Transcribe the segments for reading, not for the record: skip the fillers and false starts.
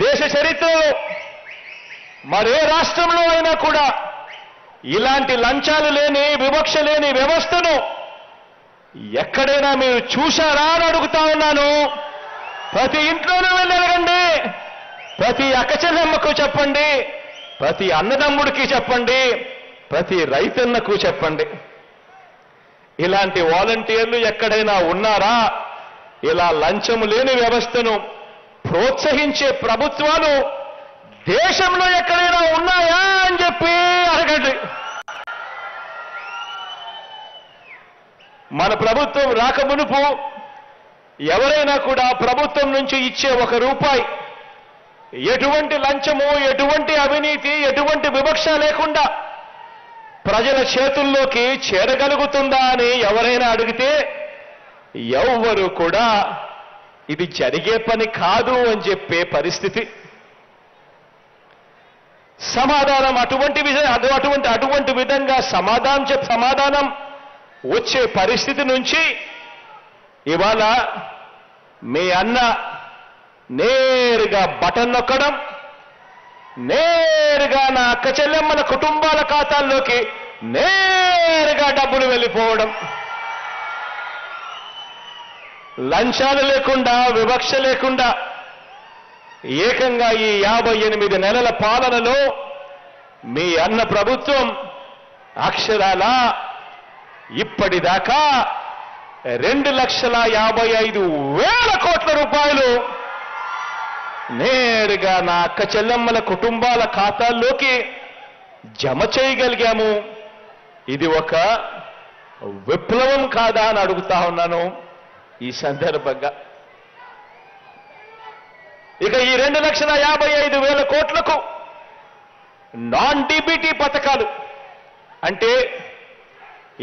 దేశ చరిత్రలో మరే రాష్ట్రంలో అయినా కూడా ఇలాంటి లంచాలు లేని వివక్ష లేని వ్యవస్థను ఎక్కడైనా మీరు చూశారా అని అడుగుతా ఉన్నాను. ప్రతి ఇంట్లోనూ వెళ్ళి అడగండి, ప్రతి అక్కచెల్లెమ్మకు చెప్పండి, ప్రతి అన్నదమ్ముడికి చెప్పండి, ప్రతి రైతన్నకు చెప్పండి. ఇలాంటి వాలంటీర్లు ఎక్కడైనా ఉన్నారా? ఇలా లంచము లేని వ్యవస్థను ప్రోత్సహించే ప్రభుత్వాలు దేశంలో ఎక్కడైనా ఉన్నాయా అని చెప్పి అడగండి. మన ప్రభుత్వం రాకమునుపు ఎవరైనా కూడా ప్రభుత్వం నుంచి ఇచ్చే ₹1 ఎటువంటి లంచము, ఎటువంటి అవినీతి, ఎటువంటి వివక్ష లేకుండా ప్రజల చేతుల్లోకి చేరగలుగుతుందా అని ఎవరైనా అడిగితే ఎవ్వరూ కూడా ఇది జరిగే పని కాదు అని చెప్పే పరిస్థితి. సమాధానం అటువంటి విధంగా సమాధానం వచ్చే పరిస్థితి నుంచి ఇవాళ మీ అన్న నేరుగా బటన్ నొక్కడం, నేరుగా నా అక్క చెల్లెమ్మల కుటుంబాల ఖాతాల్లోకి నేరుగా డబ్బులు వెళ్ళిపోవడం, లంచాలు లేకుండా వివక్ష లేకుండా ఏకంగా ఈ 58 నెలల పాలనలో మీ అన్న ప్రభుత్వం అక్షరాల ఇప్పటిదాకా ₹2,55,000 కోట్ల నేరుగా నా అక్క చెల్లెమ్మల కుటుంబాల ఖాతాల్లోకి జమ చేయగలిగాము. ఇది ఒక విప్లవం కాదా అని అడుగుతా ఉన్నాను ఈ సందర్భంగా. ఇక ఈ 2,55,000 కోట్లకు నాన్ డీబీటీ పథకాలు అంటే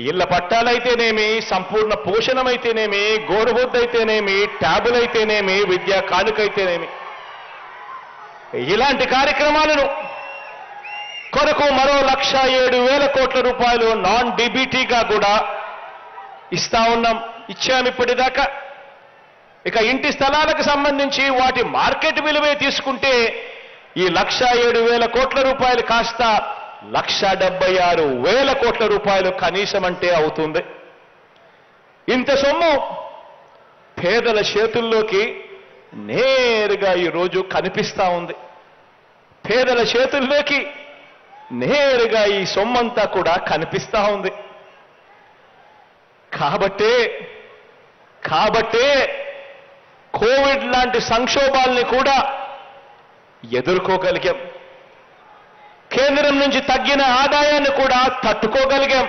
ఇళ్ల పట్టాలైతేనేమి, సంపూర్ణ పోషణమైతేనేమి, గోరుబొద్దైతేనేమి, ట్యాబులైతేనేమి, విద్యా కానుకైతేనేమి, ఇలాంటి కార్యక్రమాలను కొరకు మరో ₹1,07,000 కోట్ల నాన్ డీబీటీగా కూడా ఇచ్చాము ఇప్పటిదాకా. ఇక ఇంటి స్థలాలకు సంబంధించి వాటి మార్కెట్ విలువే తీసుకుంటే ఈ ₹1,07,000 కోట్ల కాస్త ₹1,76,000 కోట్ల కనీసం అంటే అవుతుంది. ఇంత సొమ్ము పేదల చేతుల్లోకి నేరుగా ఈరోజు కనిపిస్తా ఉంది. పేదల చేతుల్లోకి నేరుగా ఈ సొమ్మంతా కూడా కనిపిస్తా ఉంది. కాబట్టే కోవిడ్ లాంటి సంక్షోభాల్ని కూడా ఎదుర్కోగలిగాం. కేంద్రం నుంచి తగ్గిన ఆదాయాన్ని కూడా తట్టుకోగలిగాం.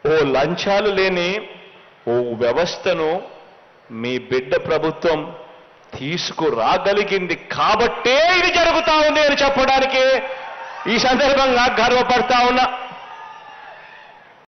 ఓ లంచాలు లేని ఓ వ్యవస్థను మీ బిడ్డ ప్రభుత్వం తీసుకురాగలిగింది కాబట్టే ఇది జరుగుతా ఉంది అని చెప్పడానికి ఈ సందర్భంగా గర్వపడతా ఉన్నా.